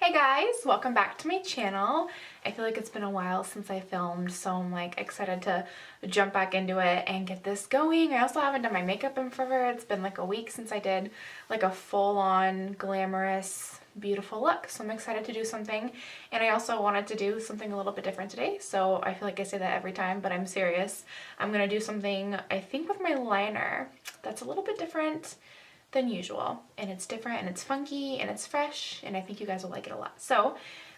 Hey guys, welcome back to my channel. I feel like it's been a while since I filmed, so I'm like excited to jump back into it and get this going. I also haven't done my makeup in forever. It's been like a week since I did like a full-on glamorous beautiful look, so I'm excited to do something. And I also wanted to do something a little bit different today, so I feel like I say that every time, but I'm serious. I'm gonna do something, I think, with my liner that's a little bit different than usual, and it's different and it's funky and it's fresh, and I think you guys will like it a lot. So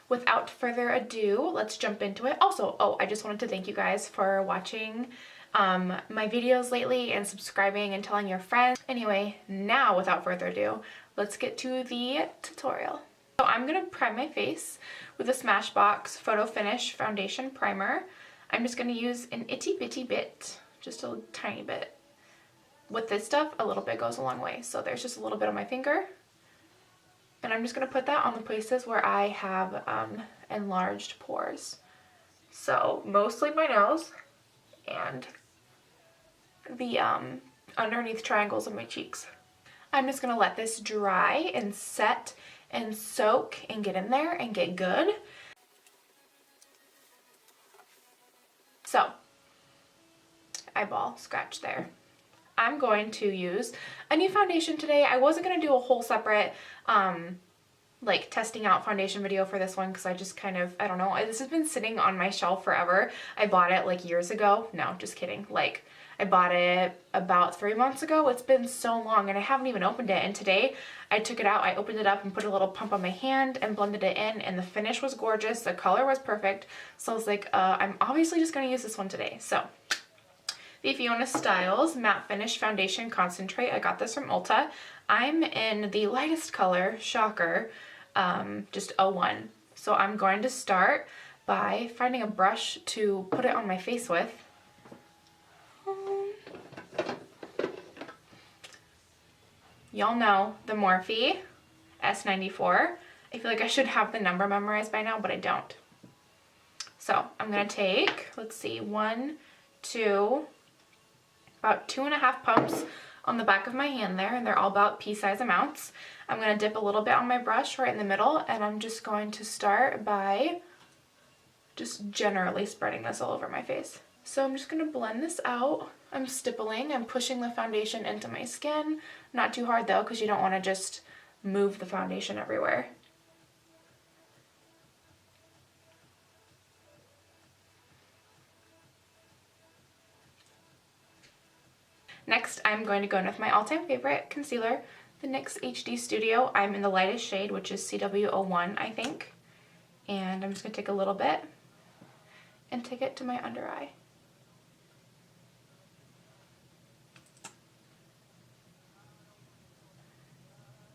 without further ado, let's jump into it. Also, I just wanted to thank you guys for watching my videos lately and subscribing and telling your friends. Anyway, now without further ado, let's get to the tutorial. So I'm gonna prime my face with a Smashbox Photo Finish Foundation Primer. I'm just gonna use an itty bitty bit, just a tiny bit. With this stuff, a little bit goes a long way. So there's just a little bit on my finger. And I'm just going to put that on the places where I have enlarged pores. So mostly my nose and the underneath triangles of my cheeks. I'm just going to let this dry and set and soak and get in there and get good. So, eyeball scratch there. I'm going to use a new foundation today. I wasn't going to do a whole separate like testing out foundation video for this one because I just kind of, I don't know, this has been sitting on my shelf forever. I bought it like years ago. No, just kidding. Like I bought it about 3 months ago. It's been so long and I haven't even opened it. And today I took it out, I opened it up and put a little pump on my hand and blended it in, and the finish was gorgeous. The color was perfect. So I was like, I'm obviously just going to use this one today. So the Fiona Styles Matte Finish Foundation Concentrate. I got this from Ulta. I'm in the lightest color, shocker, just 01. So I'm going to start by finding a brush to put it on my face with. Y'all know the Morphe S94. I feel like I should have the number memorized by now, but I don't. So I'm going to take, let's see, about 2.5 pumps on the back of my hand there, and they're all about pea-size amounts. I'm going to dip a little bit on my brush right in the middle, and I'm just going to start by just generally spreading this all over my face. So I'm just going to blend this out. I'm stippling, I'm pushing the foundation into my skin. Not too hard though, because you don't want to just move the foundation everywhere. Next, I'm going to go in with my all-time favorite concealer, the NYX HD Studio. I'm in the lightest shade, which is CW01, I think. And I'm just going to take a little bit and take it to my under eye.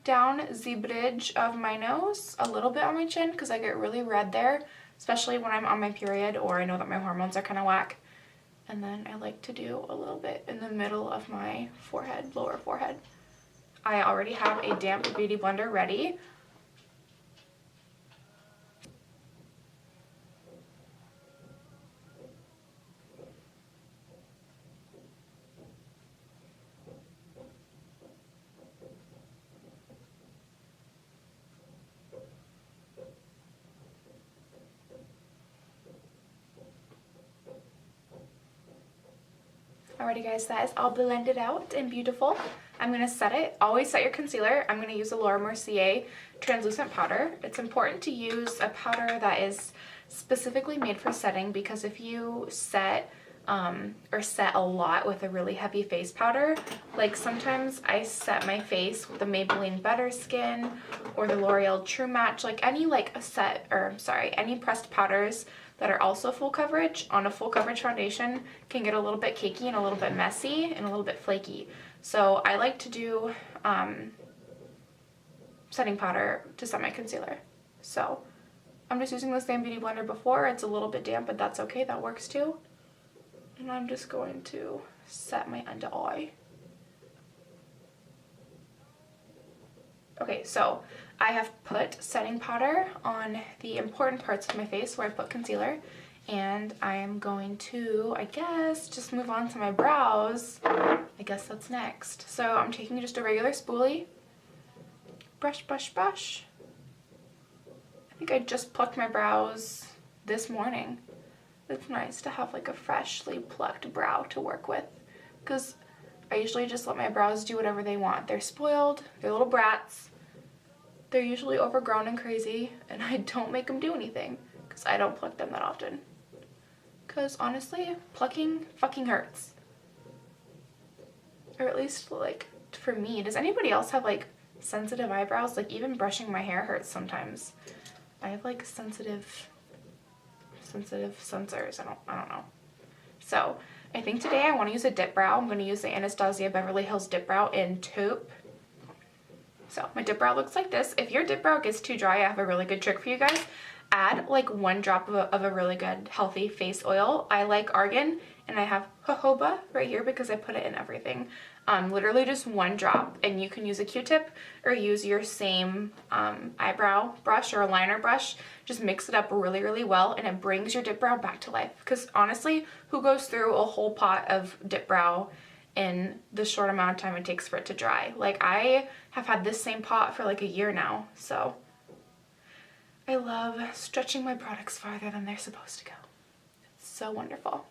Down the bridge of my nose, a little bit on my chin, because I get really red there, especially when I'm on my period or I know that my hormones are kind of whack. And then I like to do a little bit in the middle of my forehead, lower forehead. I already have a damp beauty blender ready. Alrighty guys, that is all blended out and beautiful. I'm going to set it. Always set your concealer. I'm going to use a Laura Mercier translucent powder. It's important to use a powder that is specifically made for setting, because if you set or set a lot with a really heavy face powder, like sometimes I set my face with the Maybelline Better Skin or the L'Oreal True Match, like any any pressed powders that are also full coverage on a full coverage foundation can get a little bit cakey and a little bit messy and a little bit flaky. So I like to do setting powder to set my concealer. So I'm just using the same beauty blender before. It's a little bit damp, but that's okay, that works too. And I'm just going to set my under eye. Okay, so I have put setting powder on the important parts of my face where I put concealer, and I am going to, I guess, just move on to my brows. I guess that's next. So I'm taking just a regular spoolie, brush, brush, brush, Like I just plucked my brows this morning. It's nice to have like a freshly plucked brow to work with, because I usually just let my brows do whatever they want. They're spoiled, they're little brats, they're usually overgrown and crazy, and I don't make them do anything because I don't pluck them that often. Because honestly, plucking fucking hurts. Or at least like for me. Does anybody else have like sensitive eyebrows? Like even brushing my hair hurts sometimes. I have like sensitive sensors. I don't know. So I think today I want to use a dip brow. I'm going to use the Anastasia Beverly Hills dip brow in taupe. So my dip brow looks like this. If your dip brow gets too dry, I have a really good trick for you guys. Add like 1 drop of a really good healthy face oil. I like argan, and I have jojoba right here because I put it in everything. Literally just 1 drop, and you can use a Q-tip or use your same eyebrow brush or a liner brush. Just mix it up really, really well, and it brings your dip brow back to life. Because honestly, who goes through a whole pot of dip brow in the short amount of time it takes for it to dry? Like I have had this same pot for like a year now, so I love stretching my products farther than they're supposed to go. It's so wonderful.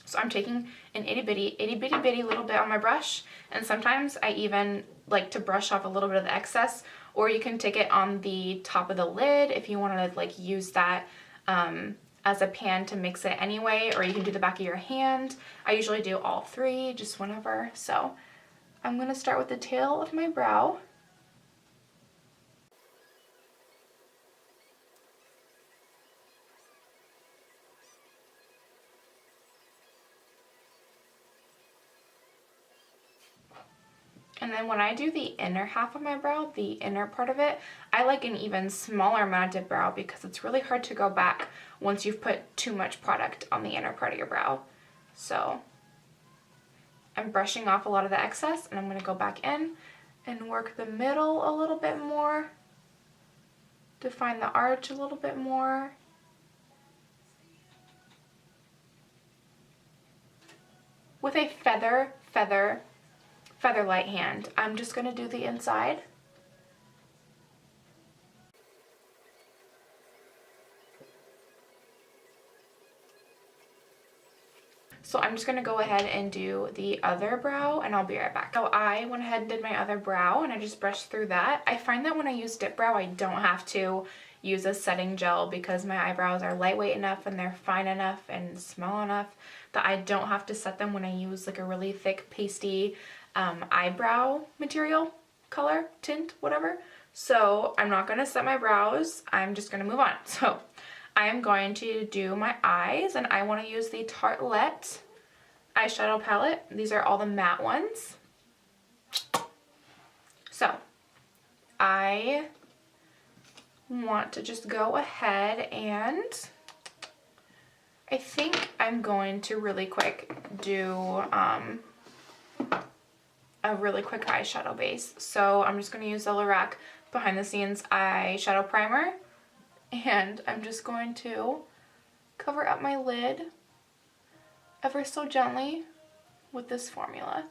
So I'm taking an itty bitty little bit on my brush, and sometimes I even like to brush off a little bit of the excess, or you can take it on the top of the lid if you want to like use that as a pan to mix it anyway, or you can do the back of your hand. I usually do all 3, just whenever. So I'm going to start with the tail of my brow. And then when I do the inner half of my brow, the inner part of it, I like an even smaller amount of dip brow because it's really hard to go back once you've put too much product on the inner part of your brow. So I'm brushing off a lot of the excess, and I'm going to go back in and work the middle a little bit more, define the arch a little bit more. With a feather light hand, I'm just going to do the inside. So I'm just going to go ahead and do the other brow, and I'll be right back. So I went ahead and did my other brow, and I just brushed through that. I find that when I use dip brow, I don't have to use a setting gel because my eyebrows are lightweight enough and they're fine enough and small enough that I don't have to set them when I use like a really thick pasty eyebrow material, color, tint, whatever. So I'm not going to set my brows. I'm just going to move on. So I am going to do my eyes, and I want to use the Tarteist eyeshadow palette. These are all the matte ones. So I want to just go ahead and I think I'm going to really quick do a really quick eyeshadow base. So I'm just going to use the Lorac Behind the Scenes eyeshadow primer, and I'm just going to cover up my lid ever so gently with this formula.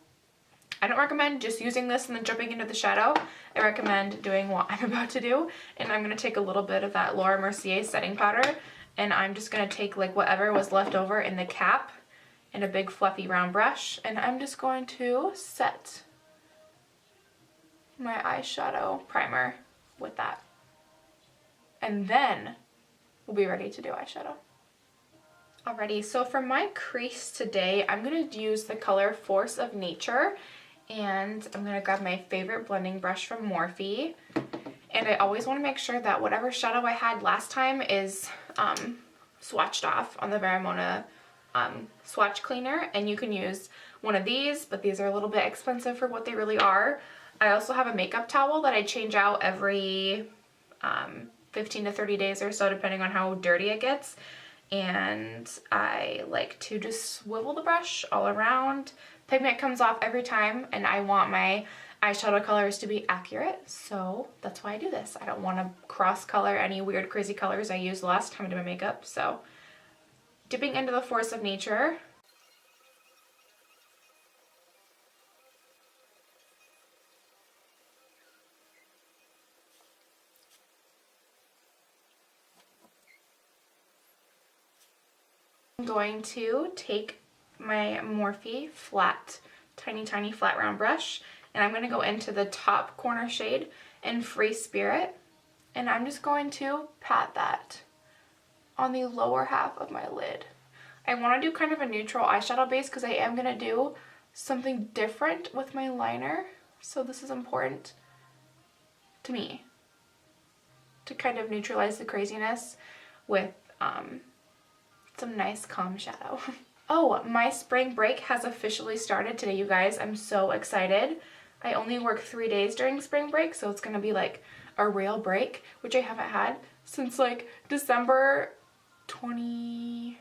I don't recommend just using this and then jumping into the shadow. I recommend doing what I'm about to do, and I'm going to take a little bit of that Laura Mercier setting powder, and I'm just going to take like whatever was left over in the cap in a big fluffy round brush, and I'm just going to set my eyeshadow primer with that. And then we'll be ready to do eyeshadow. Alrighty, so for my crease today, I'm going to use the color Force of Nature, and I'm going to grab my favorite blending brush from Morphe. And I always want to make sure that whatever shadow I had last time is swatched off on the Veramona swatch cleaner, and you can use one of these, but these are a little bit expensive for what they really are. I also have a makeup towel that I change out every 15 to 30 days or so, depending on how dirty it gets. And I like to just swivel the brush all around. Pigment comes off every time, and I want my eyeshadow colors to be accurate, so that's why I do this. I don't want to cross color any weird crazy colors I used last time I did my makeup. So dipping into the Force of Nature. I'm going to take my Morphe flat, tiny flat round brush, and I'm going to go into the top corner shade in Free Spirit, and I'm just going to pat that on the lower half of my lid. I want to do kind of a neutral eyeshadow base because I am going to do something different with my liner, so this is important to me to kind of neutralize the craziness with some nice calm shadow. Oh, my spring break has officially started today, you guys. I'm so excited. I only work 3 days during spring break, so it's gonna be like a real break, which I haven't had since like December 20th,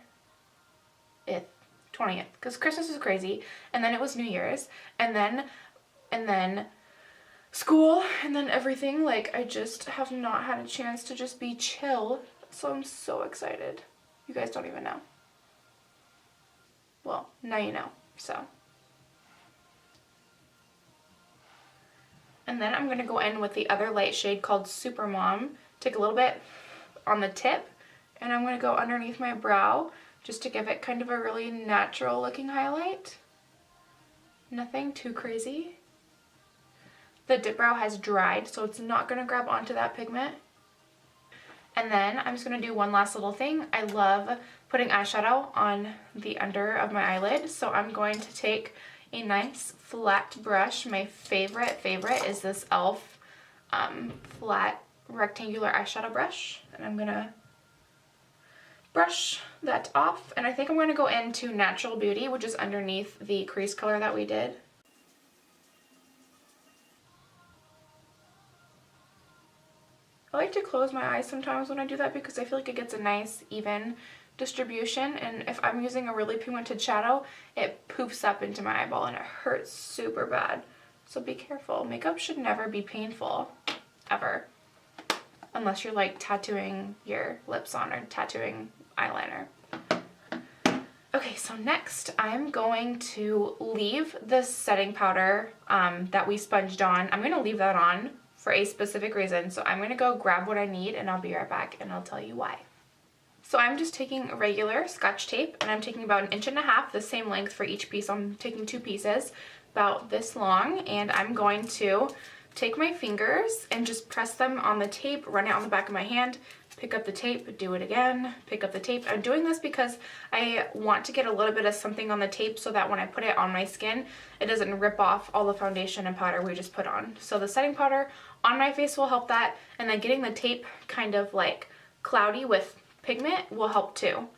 because Christmas was crazy, and then it was New Year's, and then school, and then everything. Like, I just have not had a chance to just be chill, so I'm so excited. You guys don't even know. Well, now you know, so. And then I'm gonna go in with the other light shade called Super Mom, take a little bit on the tip, and I'm gonna go underneath my brow just to give it kind of a really natural looking highlight. Nothing too crazy. The dip brow has dried, so it's not gonna grab onto that pigment. And then I'm just going to do one last little thing. I love putting eyeshadow on the under of my eyelid, so I'm going to take a nice flat brush. My favorite is this e.l.f. Flat rectangular eyeshadow brush, and I'm going to brush that off. And I think I'm going to go into Natural Beauty, which is underneath the crease color that we did. I like to close my eyes sometimes when I do that because I feel like it gets a nice even distribution, and if I'm using a really pigmented shadow, it poofs up into my eyeball and it hurts super bad. So be careful. Makeup should never be painful, ever. Unless you're like tattooing your lips on or tattooing eyeliner. Okay, so next I'm going to leave this setting powder that we sponged on. I'm going to leave that on for a specific reason. So I'm going to go grab what I need and I'll be right back and I'll tell you why. So I'm just taking regular Scotch tape, and I'm taking about 1.5 inches, the same length for each piece. I'm taking 2 pieces about this long, and I'm going to take my fingers and just press them on the tape, run it on the back of my hand, pick up the tape, do it again, pick up the tape. I'm doing this because I want to get a little bit of something on the tape so that when I put it on my skin, it doesn't rip off all the foundation and powder we just put on. So the setting powder on my face will help that, and then getting the tape kind of like cloudy with pigment will help too.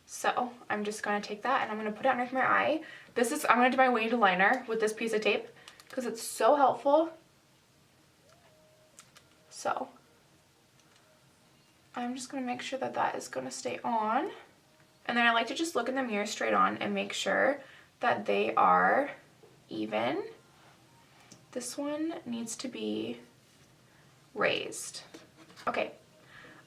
So I'm just going to take that and I'm going to put it underneath my eye. I'm going to do my winged liner with this piece of tape because it's so helpful. So I'm just going to make sure that that is going to stay on. And then I like to just look in the mirror straight on and make sure that they are even. This one needs to be raised. Okay.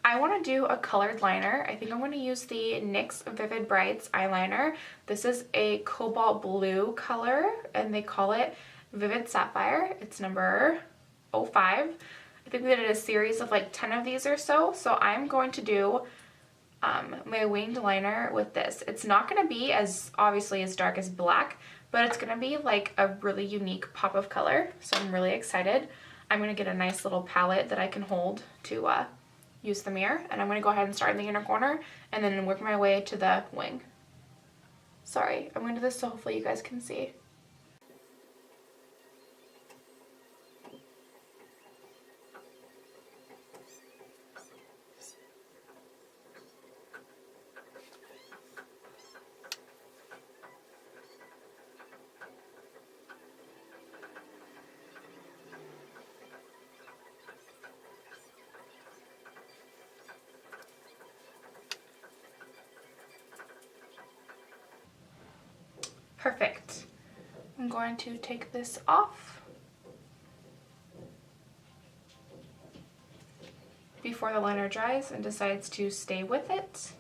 I want to do a colored liner. I think I'm going to use the NYX Vivid Brights eyeliner. This is a cobalt blue color, and they call it Vivid Sapphire. It's number 05. I think we did a series of like 10 of these or so. So I'm going to do my winged liner with this. It's not going to be as obviously as dark as black, but it's going to be like a really unique pop of color. So I'm really excited. I'm going to get a nice little palette that I can hold to use the mirror, and I'm going to go ahead and start in the inner corner and then work my way to the wing. Sorry, I'm going to do this so hopefully you guys can see. Perfect. I'm going to take this off before the liner dries and decides to stay with it.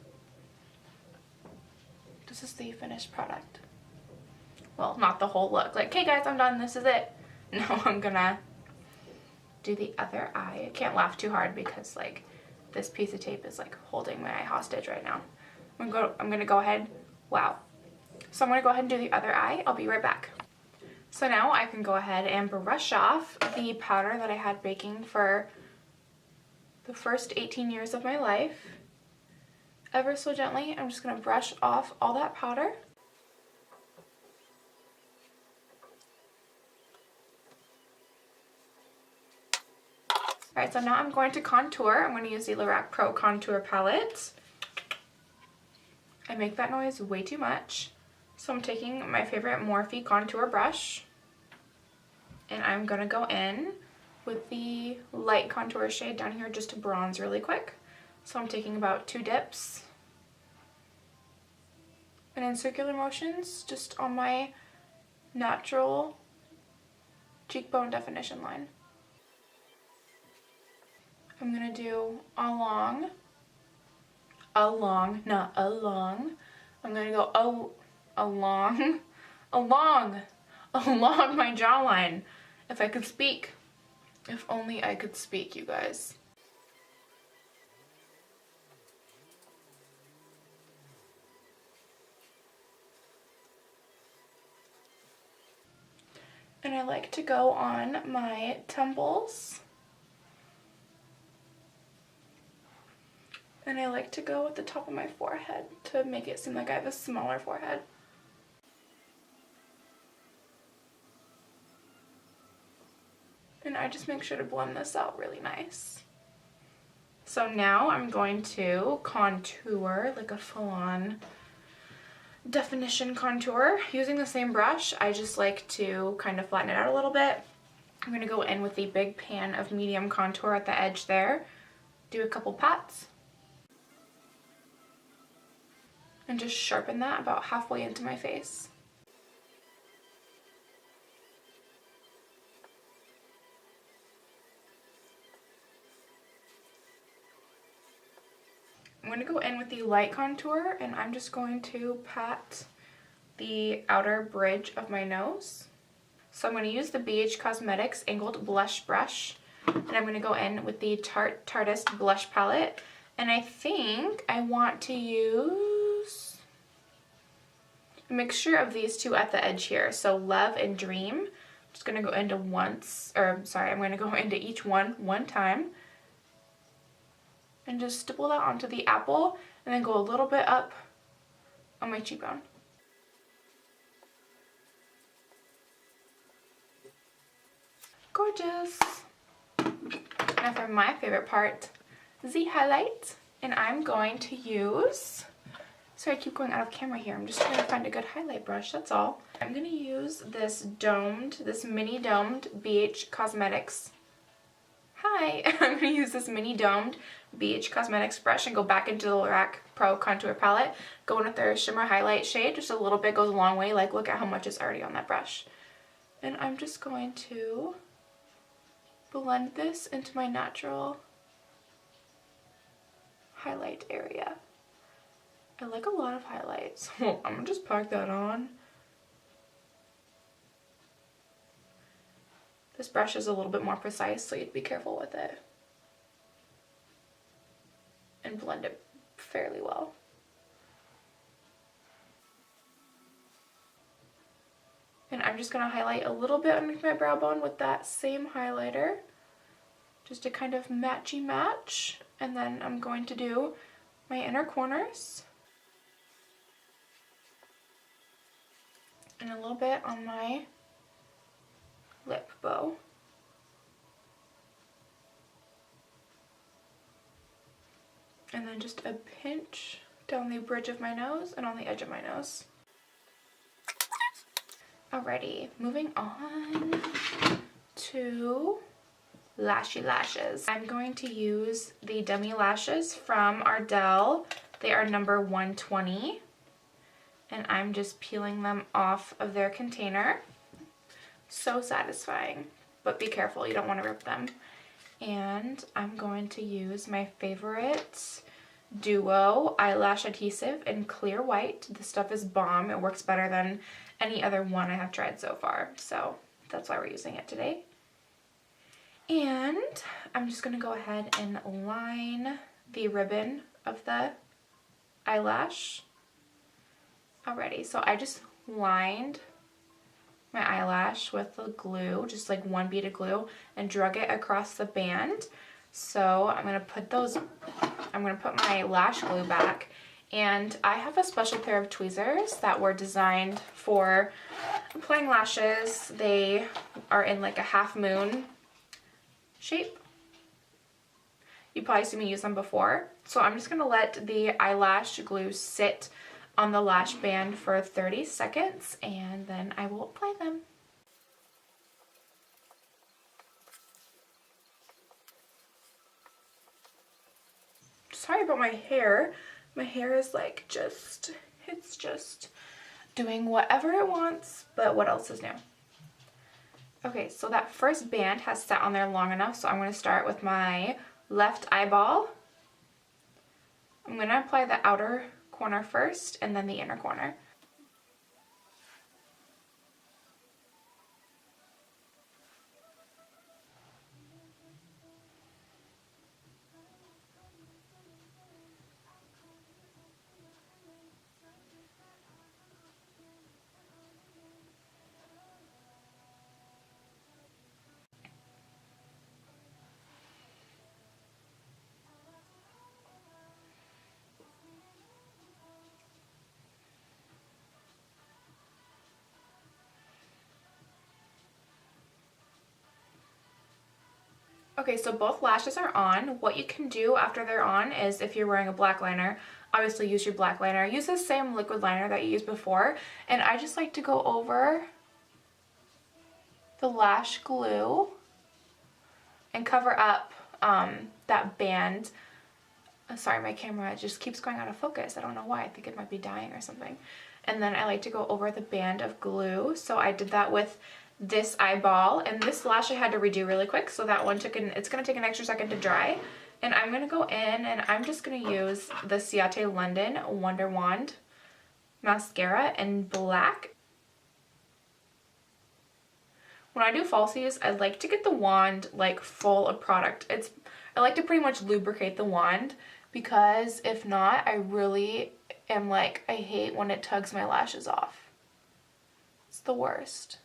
This is the finished product. Well, not the whole look. Like, hey guys, I'm done. This is it. No, I'm gonna do the other eye. I can't laugh too hard because like this piece of tape is like holding my eye hostage right now. I'm gonna go ahead, wow. So I'm gonna go ahead and do the other eye. I'll be right back. So now I can go ahead and brush off the powder that I had baking for the first 18 years of my life. Ever so gently, I'm just gonna brush off all that powder. Alright, so now I'm going to contour. I'm going to use the Lorac Pro Contour Palette. I make that noise way too much. So I'm taking my favorite Morphe contour brush, and I'm going to go in with the light contour shade down here just to bronze really quick. So I'm taking about 2 dips. And in circular motions, just on my natural cheekbone definition line. I'm going to do along, not along. I'm going to go along my jawline. If I could speak. If only I could speak, you guys. And I like to go on my temples. And I like to go at the top of my forehead to make it seem like I have a smaller forehead. And I just make sure to blend this out really nice. So now I'm going to contour like a full-on definition contour. Using the same brush, I just like to kind of flatten it out a little bit. I'm going to go in with the big pan of medium contour at the edge there. Do a couple pats. And just sharpen that about halfway into my face. I'm going to go in with the light contour, and I'm just going to pat the outer bridge of my nose. So I'm going to use the BH Cosmetics Angled Blush Brush, and I'm going to go in with the Tarteist Blush Palette, and I think I want to use a mixture of these two at the edge here, so Love and Dream. I'm just going to go into I'm going to go into each one time. And just stipple that onto the apple, and then go a little bit up on my cheekbone. Gorgeous! Now for my favorite part, the highlight. And I'm going to use, sorry I keep going out of camera here, I'm just trying to find a good highlight brush, that's all. I'm going to use this mini domed BH Cosmetics. I'm going to use this mini domed BH Cosmetics brush and go back into the Lorac Pro Contour Palette. Go in with their shimmer highlight shade. Just a little bit goes a long way. Like, look at how much is already on that brush. And I'm just going to blend this into my natural highlight area. I like a lot of highlights. I'm going to just pack that on. This brush is a little bit more precise, so you'd be careful with it. And blend it fairly well. And I'm just going to highlight a little bit underneath my brow bone with that same highlighter. Just to kind of matchy match. And then I'm going to do my inner corners. And a little bit on my lip bow. And then just a pinch down the bridge of my nose and on the edge of my nose. Alrighty, moving on to lashy lashes. I'm going to use the Dummy Lashes from Ardell. They are number 120. And I'm just peeling them off of their container. So satisfying, but be careful, you don't want to rip them. And I'm going to use my favorite Duo eyelash adhesive in clear white. This stuff is bomb. It works better than any other one I have tried so far, so that's why we're using it today. And I'm just going to go ahead and line the ribbon of the eyelash already. So I just lined my eyelash with the glue, just like one bead of glue, and drug it across the band. So I'm gonna put my lash glue back, and I have a special pair of tweezers that were designed for applying lashes. They are in like a half moon shape. You probably seen me use them before. So I'm just gonna let the eyelash glue sit on the lash band for 30 seconds, and then I will apply them. Sorry about my hair. My hair is like it's just doing whatever it wants, but what else is new? Okay, so that first band has sat on there long enough, so I'm going to start with my left eyeball. I'm going to apply the outer corner first and then the inner corner. Okay, so both lashes are on. What you can do after they're on is, if you're wearing a black liner, obviously use your black liner. Use the same liquid liner that you used before. And I just like to go over the lash glue and cover up that band. Sorry, my camera just keeps going out of focus. I don't know why. I think it might be dying or something. And then I like to go over the band of glue. So I did that with this eyeball, and this lash I had to redo really quick, so that one it's gonna take an extra second to dry. And I'm gonna go in and I'm just gonna use the Ciate London Wonder Wand mascara in black. When I do falsies, I like to get the wand like full of product. I like to pretty much lubricate the wand, because if not, I really am like, I hate when it tugs my lashes off. It's the worst.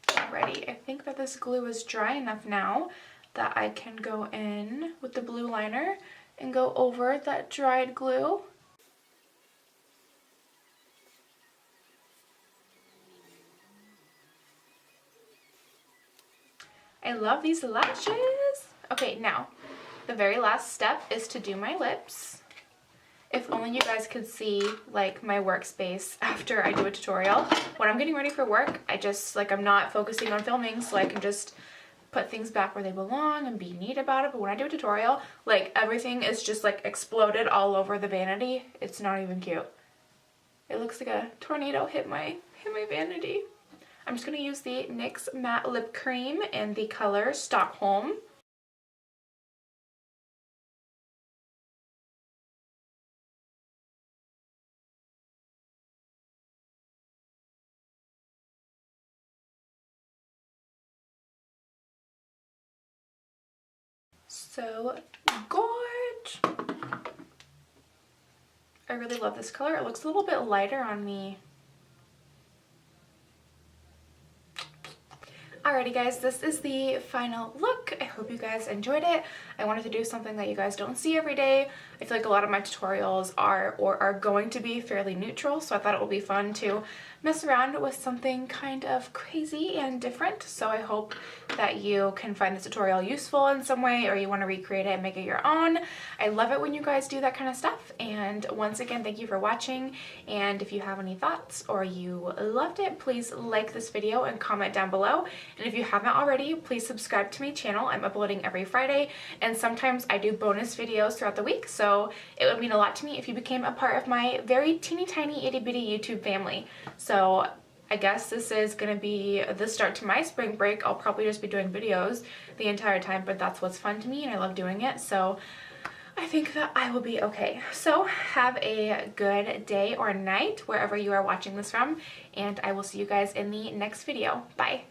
Alrighty, I think that this glue is dry enough now that I can go in with the blue liner and go over that dried glue. I love these lashes. Okay, now the very last step is to do my lips. If only you guys could see like my workspace after I do a tutorial. When I'm getting ready for work, I'm not focusing on filming, so I can just put things back where they belong and be neat about it. But when I do a tutorial, like everything is just like exploded all over the vanity. It's not even cute. It looks like a tornado hit my vanity. I'm just gonna use the NYX Matte Lip Cream in the color Stockholm. So gorge. I really love this color. It looks a little bit lighter on me. Alrighty guys, this is the final look. I hope you guys enjoyed it. I wanted to do something that you guys don't see every day. I feel like a lot of my tutorials are going to be fairly neutral, so I thought it would be fun to mess around with something kind of crazy and different. So I hope that you can find this tutorial useful in some way, or you want to recreate it and make it your own. I love it when you guys do that kind of stuff. And once again, thank you for watching. And if you have any thoughts or you loved it, please like this video and comment down below. And if you haven't already, please subscribe to my channel. I'm uploading every Friday, and sometimes I do bonus videos throughout the week, so it would mean a lot to me if you became a part of my very teeny tiny itty bitty YouTube family. So I guess this is going to be the start to my spring break. I'll probably just be doing videos the entire time, but that's what's fun to me and I love doing it, so I think that I will be okay. So have a good day or night wherever you are watching this from, and I will see you guys in the next video. Bye!